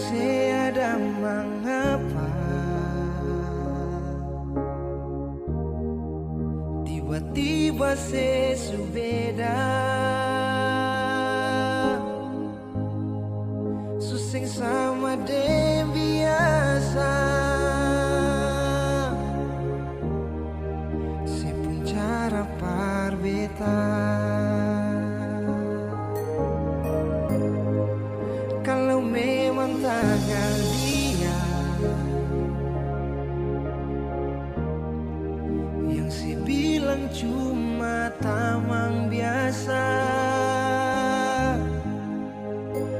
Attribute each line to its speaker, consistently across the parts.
Speaker 1: seada mengapa tiba-tiba sesubeda suseng sama de biasa sepun cara parbeta kalau memang tanggal dia yang si bilang cuma tamang biasa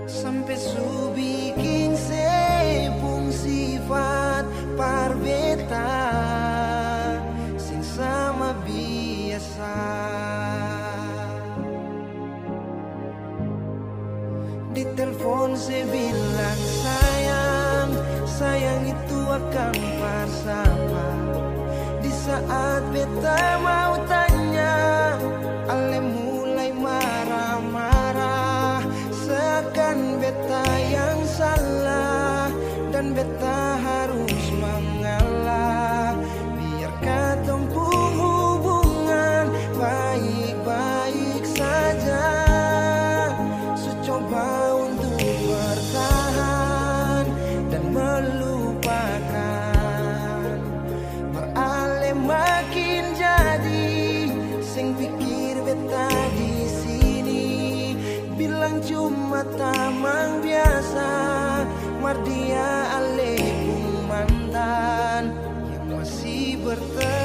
Speaker 1: sampai su bikin sepung sifat parbeta sing sama biasa di telepon saya bilang sayang sayang itu akan bersama di saat beta mau tanya ale mulai marah-marah seakan beta yang salah dan beta harus mengalah biar katong hubungan baik-baik saja su coba untuk bertahan dan melupakan beralih makin jadi sing pikir beta di sini bilang cuma tamang biasa mar dia ale pun mantan yang masih bertahan